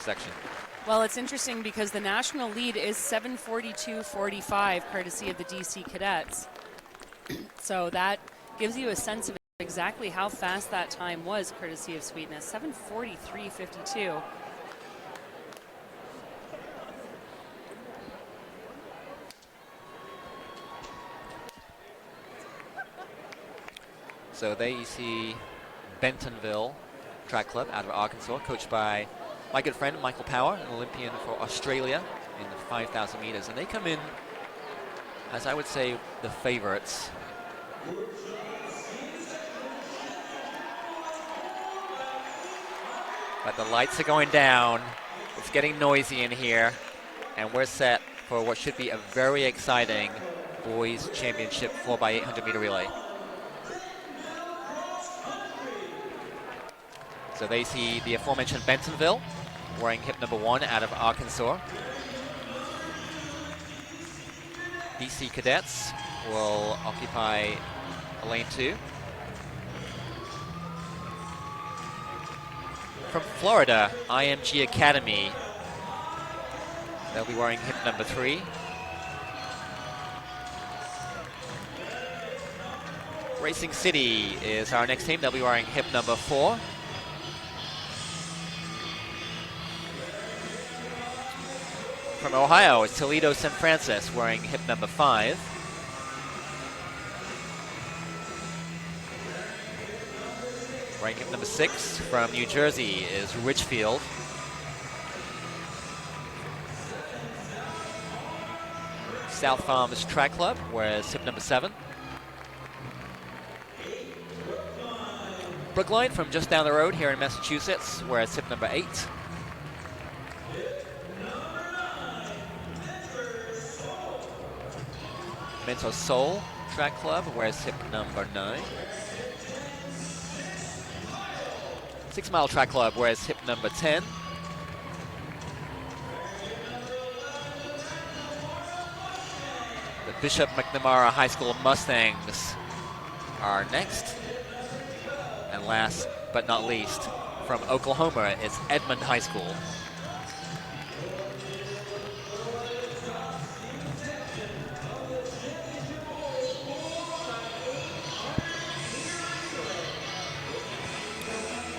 section. Well, it's interesting because the national lead is 7:42.45, courtesy of the DC Cadets. So that gives you a sense of exactly how fast that time was, courtesy of Sweetness. 7:43.52. So there you see Bentonville Track Club out of Arkansas, coached by my good friend Michael Power, an Olympian for Australia in the 5,000 meters. And they come in, as I would say, the favorites. But the lights are going down. It's getting noisy in here. And we're set for what should be a very exciting boys championship 4x800 meter relay. So they see the aforementioned Bentonville wearing hip number 1 out of Arkansas. DC Cadets will occupy lane 2. From Florida, IMG Academy, they'll be wearing hip number 3. Racing City is our next team. They'll be wearing hip number 4. From Ohio, it's Toledo St. Francis wearing hip number 5. Wearing hip number 6 from New Jersey is Ridgefield. South Farms Track Club wears hip number 7. Brookline from just down the road here in Massachusetts wears hip number 8. Mentor Soul Track Club wears hip number 9. 6 Mile Track Club wears hip number 10. The Bishop McNamara High School Mustangs are next. And last but not least, from Oklahoma, it's Edmond High School.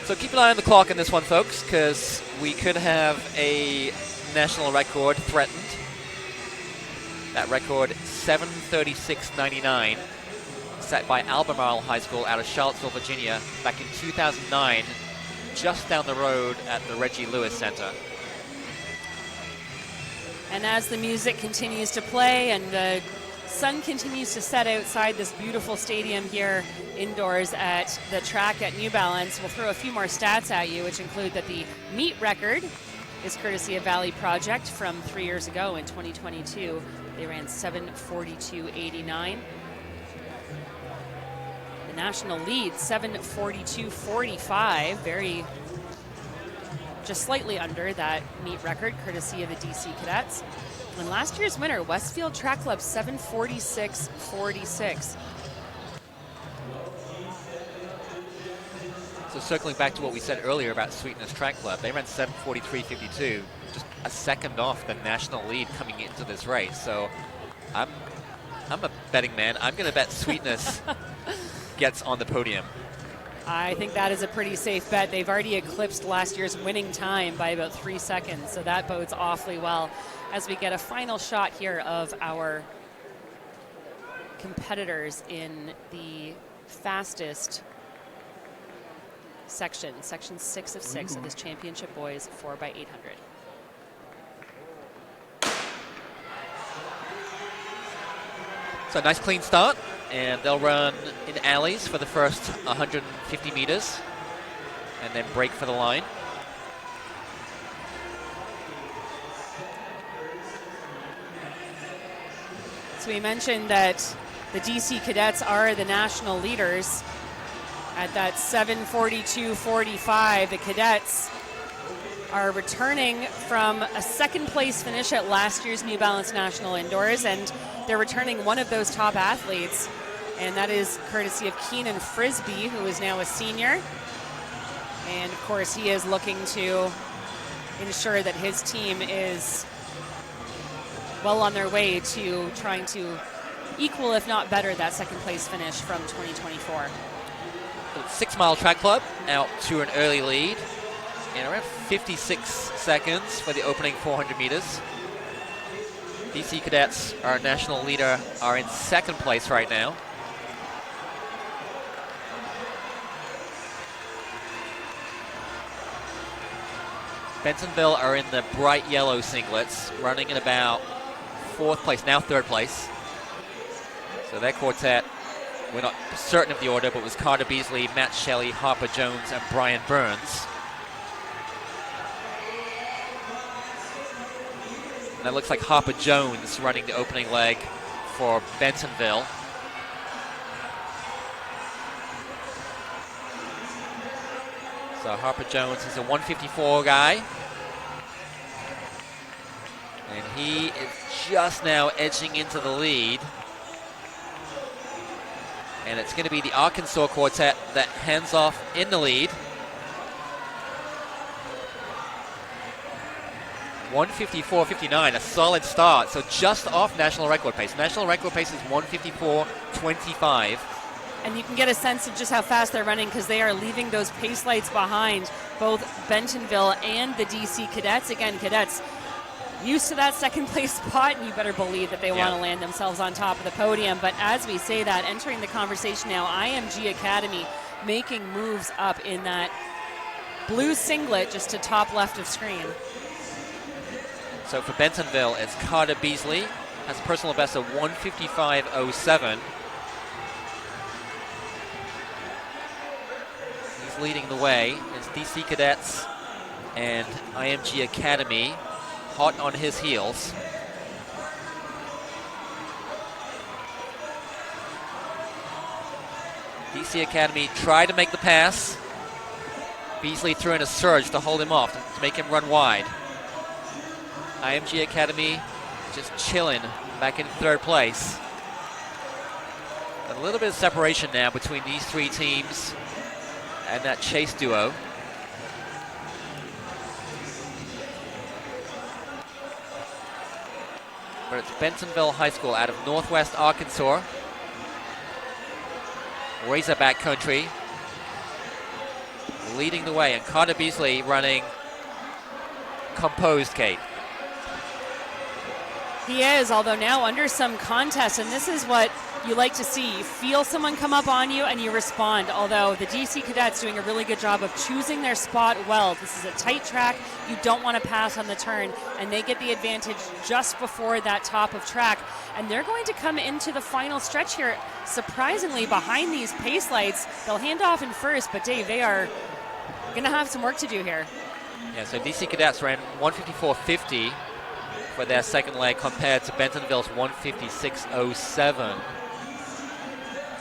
So keep an eye on the clock in this one, folks, because we could have a national record threatened. That record, 7:36.99, set by Albemarle High School out of Charlottesville, Virginia, back in 2009, just down the road at the Reggie Lewis Center. And as the music continues to play and the sun continues to set outside this beautiful stadium here indoors at the track at New Balance, we'll throw a few more stats at you, which include that the meet record is courtesy of Valley Project from 3 years ago in 2022. They ran 7:42.89. The national lead, 7:42.45, just slightly under that meet record, courtesy of the DC Cadets. And last year's winner, Westfield Track Club, 7:46.46. So circling back to what we said earlier about Sweetness Track Club, they ran 7:43.52, just a second off the national lead coming into this race. So I'm a betting man. I'm going to bet Sweetness gets on the podium. I think that is a pretty safe bet. They've already eclipsed last year's winning time by about 3 seconds, so that bodes awfully well as we get a final shot here of our competitors in the fastest section 6 of 6 of this championship boys 4x800. So nice clean start, and they'll run in alleys for the first 150 meters and then break for the line. So we mentioned that the DC Cadets are the national leaders at that 7:42.45. The Cadets are returning from a second place finish at last year's New Balance National Indoors, and they're returning one of those top athletes, and that is courtesy of Keenan Frisbee, who is now a senior. And of course, he is looking to ensure that his team is well on their way to trying to equal, if not better, that second place finish from 2024. 6 Mile Track Club out to an early lead in around 56 seconds for the opening 400 meters. DC Cadets, our national leader, are in second place right now. Bentonville are in the bright yellow singlets, running in about fourth place, now third place. So their quartet, we're not certain of the order, but it was Carter Beasley, Matt Shelley, Harper Jones, and Brian Burns. And that looks like Harper Jones running the opening leg for Bentonville. So Harper Jones is a 154 guy. And he is just now edging into the lead. And it's going to be the Arkansas quartet that hands off in the lead. 154.59, a solid start. So just off national record pace. National record pace is 154.25. And you can get a sense of just how fast they're running because they are leaving those pace lights behind, both Bentonville and the DC Cadets. Again, Cadets used to that second place spot, and you better believe that they want to land themselves on top of the podium. But as we say that, entering the conversation now, IMG Academy making moves up in that blue singlet just to top left of screen. So for Bentonville, it's Carter Beasley, has a personal best of 155.07. He's leading the way. It's DC Cadets and IMG Academy hot on his heels. DC Academy tried to make the pass. Beasley threw in a surge to hold him off, to make him run wide. IMG Academy just chilling back in third place. A little bit of separation now between these three teams and that chase duo. But it's Bentonville High School out of Northwest Arkansas. Razorback country leading the way, and Carter Beasley running composed, Kate. He is, although now under some contest, and this is what you like to see. You feel someone come up on you and you respond, although the DC Cadets doing a really good job of choosing their spot well. This is a tight track. You don't want to pass on the turn, and they get the advantage just before that top of track. And they're going to come into the final stretch here, surprisingly, behind these pace lights. They'll hand off in first, but Dave, they are going to have some work to do here. Yeah, so DC Cadets ran 154.50 for their second leg compared to Bentonville's 156.07.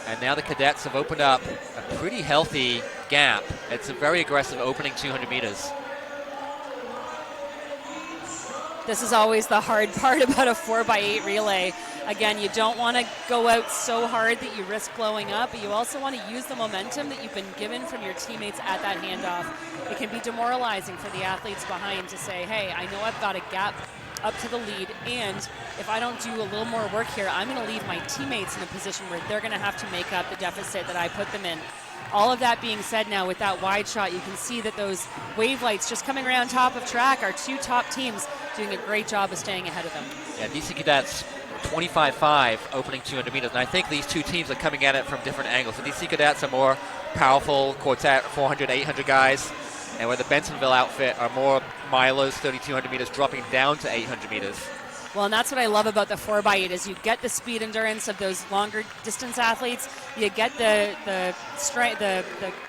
And now the Cadets have opened up a pretty healthy gap. It's a very aggressive opening 200 meters. This is always the hard part about a 4x8 relay. Again, you don't want to go out so hard that you risk blowing up, but you also want to use the momentum that you've been given from your teammates at that handoff. It can be demoralizing for the athletes behind to say, hey, I know I've got a gap up to the lead, and if I don't do a little more work here, I'm going to leave my teammates in a position where they're going to have to make up the deficit that I put them in. All of that being said, now with that wide shot, you can see that those wave lights just coming around top of track, our two top teams doing a great job of staying ahead of them. Yeah, DC Cadets 25.5 opening 200 meters, and I think these two teams are coming at it from different angles. The DC Cadets are more powerful quartet, 400, 800 guys, and where the Bentonville outfit are more milers, 3,200 meters, dropping down to 800 meters. Well, and that's what I love about the 4x8 is you get the speed endurance of those longer distance athletes. You get the strength, the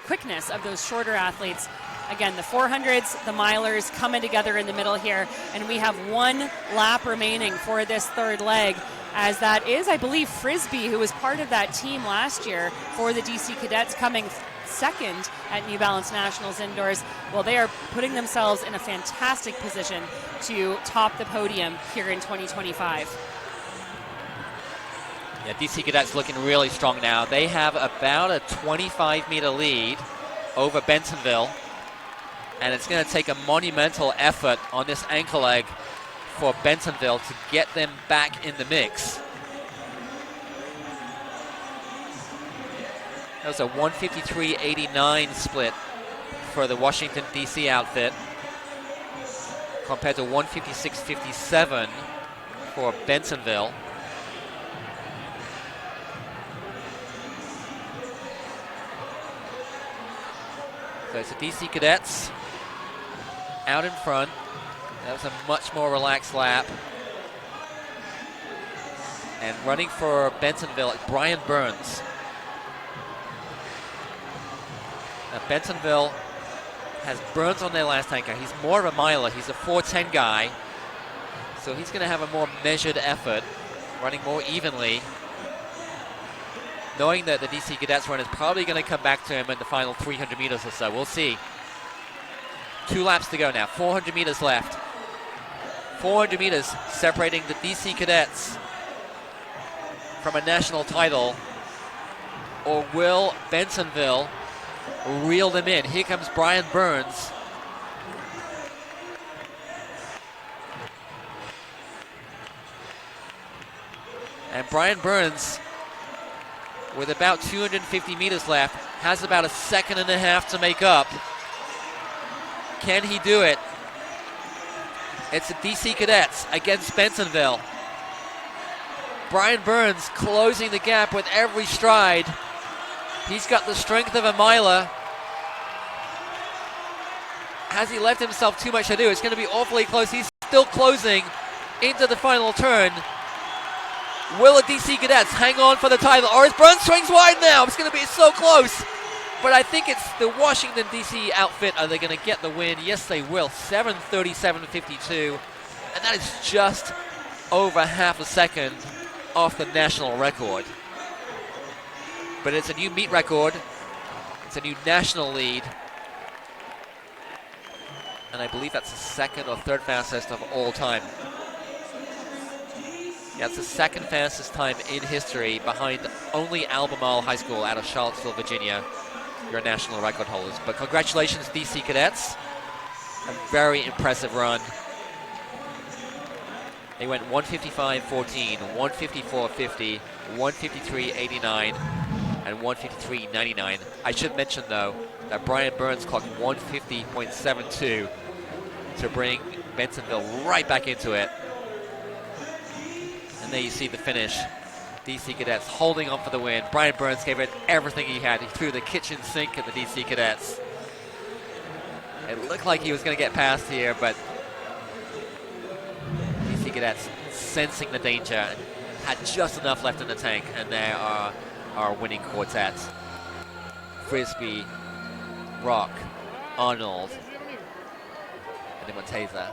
quickness of those shorter athletes. Again, the 400s, the milers coming together in the middle here, and we have one lap remaining for this third leg, as that is, I believe, Frisbee, who was part of that team last year for the DC Cadets, coming second at New Balance Nationals indoors. Well, they are putting themselves in a fantastic position to top the podium here in 2025. Yeah, DC Cadets looking really strong now. They have about a 25-meter lead over Bentonville. And it's going to take a monumental effort on this ankle leg for Bentonville to get them back in the mix. That was a 153.89 split for the Washington, D.C. outfit compared to 156.57 for Bentonville. So it's the D.C. Cadets out in front. That was a much more relaxed lap. And running for Bentonville, Brian Burns. Now Bentonville has Burns on their last anchor. He's more of a miler. He's a 4:10 guy. So he's going to have a more measured effort, running more evenly, knowing that the DC Cadets run is probably going to come back to him in the final 300 meters or so. We'll see. 2 laps to go now. 400 meters left. 400 meters separating the DC Cadets from a national title. Or will Bentonville reel them in? Here comes Brian Burns. And Brian Burns, with about 250 meters left, has about a second and a half to make up. Can he do it? It's the DC Cadets against Bentonville. Brian Burns closing the gap with every stride. He's got the strength of a miler. Has he left himself too much to do? It's going to be awfully close. He's still closing into the final turn. Will the DC Cadets hang on for the title? Or is Burns swings wide now? It's going to be so close. But I think it's the Washington, D.C. outfit. Are they going to get the win? Yes, they will. 7:37.52. And that is just over half a second off the national record. But it's a new meet record. It's a new national lead. And I believe that's the second or third fastest of all time. Yeah, it's the second fastest time in history, behind only Albemarle High School out of Charlottesville, Virginia. Your national record holders. But congratulations, DC Cadets. A very impressive run. They went 155.14, 154.50, 153.89, and 153.99. I should mention, though, that Brian Burns clocked 150.72 to bring Bentonville right back into it. And there you see the finish. DC Cadets holding on for the win. Brian Burns gave it everything he had. He threw the kitchen sink at the DC Cadets. It looked like he was going to get past here, but DC Cadets, sensing the danger, had just enough left in the tank, and there are our winning quartet. Frisbee, Rock, Arnold, and then Monteza.